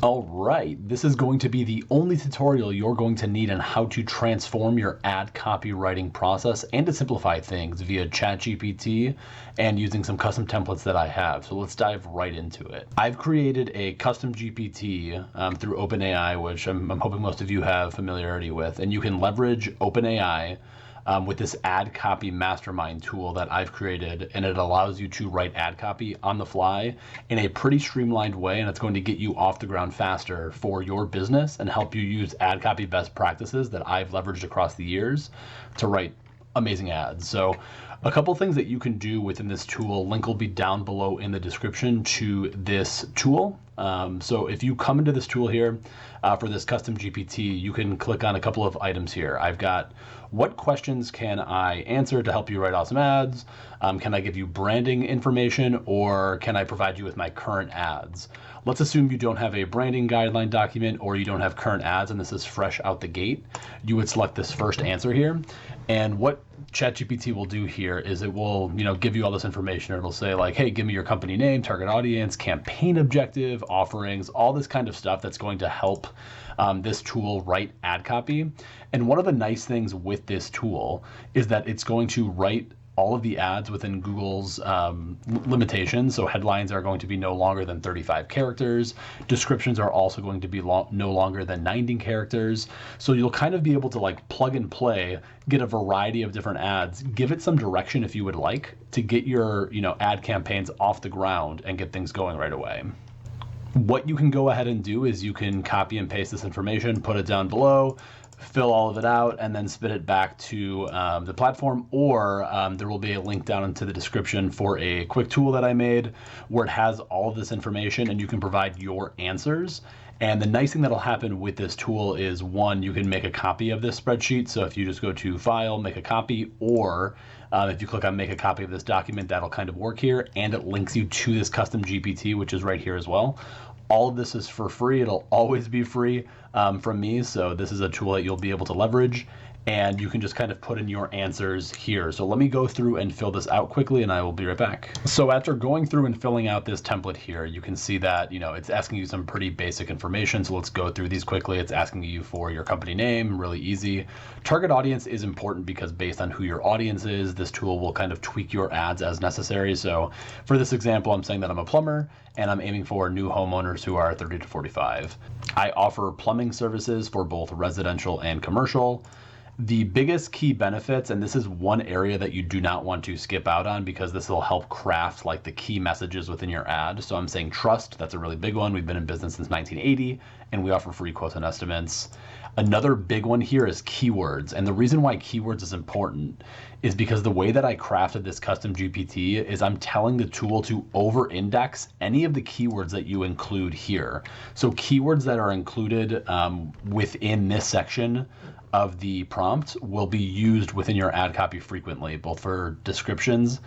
All right, this is going to be the only tutorial you're going to need on how to transform your ad copywriting process and to simplify things via ChatGPT and using some custom templates that I have. So let's dive right into it. I've created a custom GPT through OpenAI, which I'm hoping most of you have familiarity with, and you can leverage OpenAI with this ad copy mastermind tool that I've created, and it allows you to write ad copy on the fly in a pretty streamlined way, and it's going to get you off the ground faster for your business and help you use ad copy best practices that I've leveraged across the years to write amazing ads. So a couple things that you can do within this tool, link will be down below in the description to this tool. So if you come into this tool here for this custom GPT, you can click on a couple of items here. I've got what questions can I answer to help you write awesome ads? Can I give you branding information, or can I provide you with my current ads? Let's assume you don't have a branding guideline document or you don't have current ads and this is fresh out the gate. You would select this first answer here. And what ChatGPT will do here is it will, give you all this information. It'll say like, hey, give me your company name, target audience, campaign objective, offerings, all this kind of stuff that's going to help this tool write ad copy. And one of the nice things with this tool is that it's going to write all of the ads within Google's limitations. So headlines are going to be no longer than 35 characters. Descriptions are also going to be no longer than 90 characters. So you'll kind of be able to like plug and play, get a variety of different ads, give it some direction if you would like to get your ad campaigns off the ground and get things going right away. What you can go ahead and do is you can copy and paste this information, put it down below, fill all of it out, and then spit it back to the platform, or there will be a link down into the description for a quick tool that I made where it has all of this information and you can provide your answers. And the nice thing that'll happen with this tool is, one, you can make a copy of this spreadsheet. So if you just go to File, Make a Copy, or if you click on Make a Copy of this document, that'll kind of work here, and it links you to this custom GPT, which is right here as well. All of this is for free. It'll always be free from me. So this is a tool that you'll be able to leverage, and you can just kind of put in your answers here. So let me go through and fill this out quickly and I will be right back. So after going through and filling out this template here, you can see that, it's asking you some pretty basic information. So let's go through these quickly. It's asking you for your company name, really easy. Target audience is important because based on who your audience is, this tool will kind of tweak your ads as necessary. So for this example, I'm saying that I'm a plumber and I'm aiming for new homeowners who are 30 to 45. I offer plumbing services for both residential and commercial. The biggest key benefits, and this is one area that you do not want to skip out on because this will help craft like the key messages within your ad. So I'm saying trust, that's a really big one. We've been in business since 1980 and we offer free quotes and estimates. Another big one here is keywords. And the reason why keywords is important is because the way that I crafted this custom GPT is I'm telling the tool to over-index any of the keywords that you include here. So keywords that are included within this section of the prompt will be used within your ad copy frequently, both for descriptions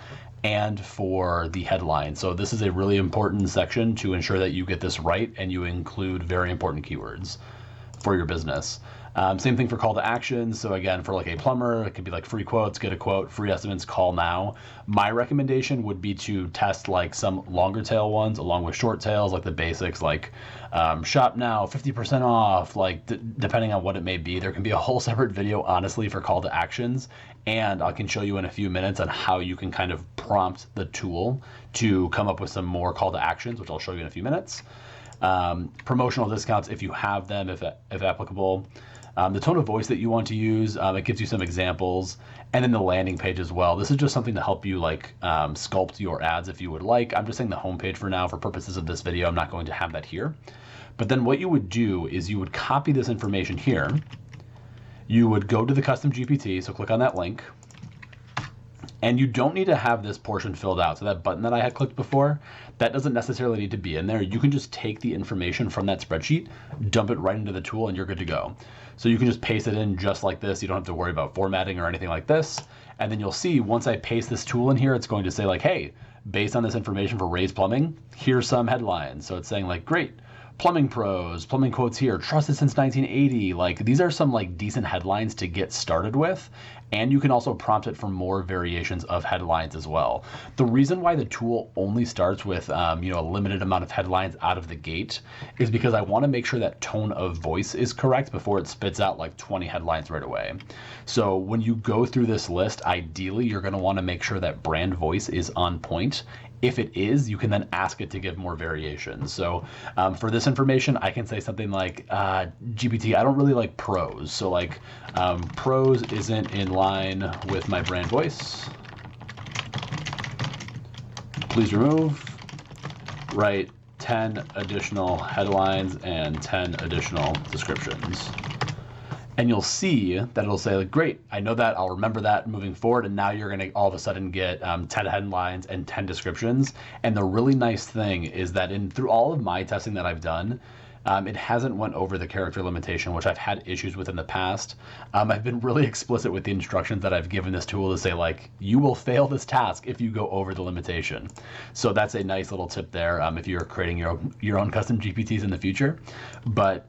and for the headline. So this is a really important section to ensure that you get this right and you include very important keywords for your business. Same thing for call to actions. So again, for like a plumber, it could be like free quotes, get a quote, free estimates, call now. My recommendation would be to test like some longer tail ones along with short tails, like the basics, like shop now, 50% off, like depending on what it may be. There can be a whole separate video, honestly, for call to actions. And I can show you in a few minutes on how you can kind of prompt the tool to come up with some more call to actions, which I'll show you in a few minutes. Promotional discounts, if you have them, if applicable. The tone of voice that you want to use, it gives you some examples, and then the landing page as well. This is just something to help you like sculpt your ads if you would like. I'm just saying the homepage for now for purposes of this video. I'm not going to have that here. But then what you would do is you would copy this information here. You would go to the custom GPT, so click on that link. And you don't need to have this portion filled out. So that button that I had clicked before, that doesn't necessarily need to be in there. You can just take the information from that spreadsheet, dump it right into the tool, and you're good to go. So you can just paste it in just like this. You don't have to worry about formatting or anything like this. And then you'll see once I paste this tool in here, it's going to say like, hey, based on this information for Ray's Plumbing, here's some headlines. So it's saying like, great, plumbing pros, plumbing quotes here, trusted since 1980. Like these are some like decent headlines to get started with. And you can also prompt it for more variations of headlines as well. The reason why the tool only starts with a limited amount of headlines out of the gate is because I want to make sure that tone of voice is correct before it spits out like 20 headlines right away. So when you go through this list, ideally you're going to want to make sure that brand voice is on point. If it is, you can then ask it to give more variations. So for this information, I can say something like, GPT, I don't really like prose. So like prose isn't in line with my brand voice. Please remove, write 10 additional headlines and 10 additional descriptions. And you'll see that it'll say, like, great, I know that, I'll remember that moving forward, and now you're gonna all of a sudden get 10 headlines and 10 descriptions. And the really nice thing is that through all of my testing that I've done, it hasn't went over the character limitation, which I've had issues with in the past. I've been really explicit with the instructions that I've given this tool to say, like, you will fail this task if you go over the limitation. So that's a nice little tip there if you're creating your own custom GPTs in the future. But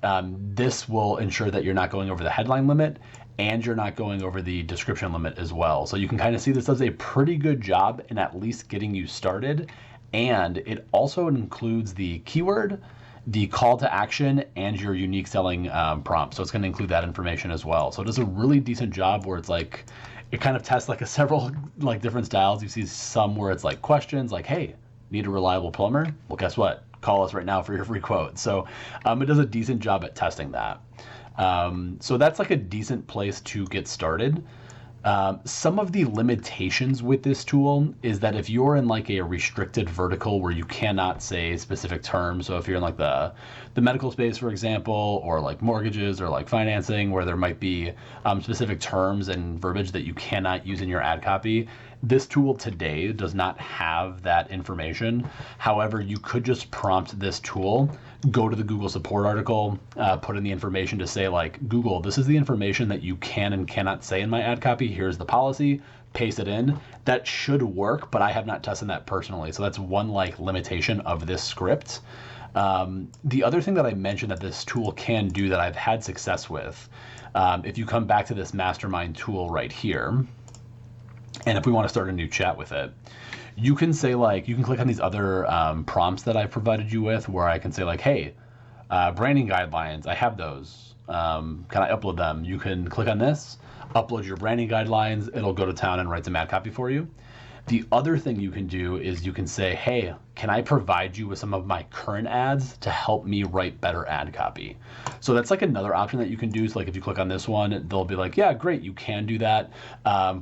this will ensure that you're not going over the headline limit and you're not going over the description limit as well. So you can kind of see this does a pretty good job in at least getting you started. And it also includes the keyword, the call to action, and your unique selling prompt. So it's going to include that information as well. So it does a really decent job where it's like, it kind of tests like several like different styles. You see some where it's like questions like, hey, need a reliable plumber? Well, guess what? Call us right now for your free quote. So it does a decent job at testing that. So that's like a decent place to get started. Some of the limitations with this tool is that if you're in like a restricted vertical where you cannot say specific terms, so if you're in like the medical space, for example, or like mortgages or like financing where there might be specific terms and verbiage that you cannot use in your ad copy, this tool today does not have that information. However, you could just prompt this tool, go to the Google support article, put in the information to say like, Google, this is the information that you can and cannot say in my ad copy. Here's the policy, paste it in. That should work, but I have not tested that personally. So that's one like limitation of this script. The other thing that I mentioned that this tool can do that I've had success with, if you come back to this mastermind tool right here, and if we want to start a new chat with it, you can say like, you can click on these other prompts that I've provided you with where I can say like, hey, branding guidelines, I have those. Can I upload them? You can click on this, upload your branding guidelines. It'll go to town and write some ad copy for you. The other thing you can do is you can say, hey, can I provide you with some of my current ads to help me write better ad copy? So that's like another option that you can do. So like if you click on this one, they'll be like, yeah, great, you can do that.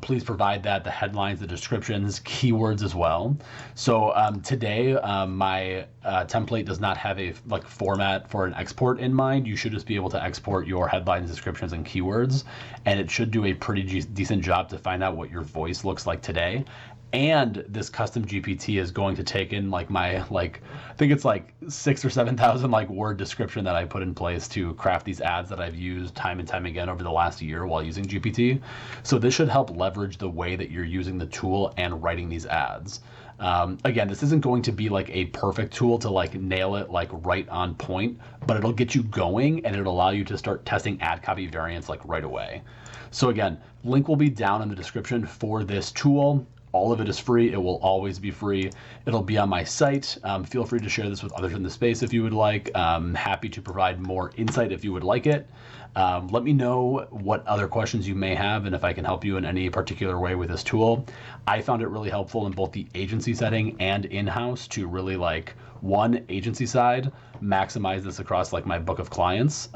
Please provide that, the headlines, the descriptions, keywords as well. So today, my template does not have a like format for an export in mind. You should just be able to export your headlines, descriptions, and keywords. And it should do a pretty decent job to find out what your voice looks like today. And this custom GPT is going to take in like my, like, I think it's like 6,000 or 7,000 like word description that I put in place to craft these ads that I've used time and time again over the last year while using GPT. So this should help leverage the way that you're using the tool and writing these ads. Again, this isn't going to be like a perfect tool to like nail it like right on point, but it'll get you going and it'll allow you to start testing ad copy variants like right away. So again, link will be down in the description for this tool. All of it is free. It will always be free. It'll be on my site. Feel free to share this with others in the space if you would like. Happy to provide more insight if you would like it. Let me know what other questions you may have and if I can help you in any particular way with this tool. I found it really helpful in both the agency setting and in-house to really like one agency side, maximize this across like my book of clients.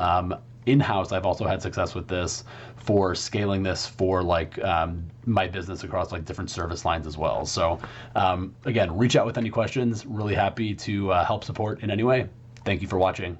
In-house, I've also had success with this for scaling this for like my business across like different service lines as well. So again, reach out with any questions. Really happy to help support in any way. Thank you for watching.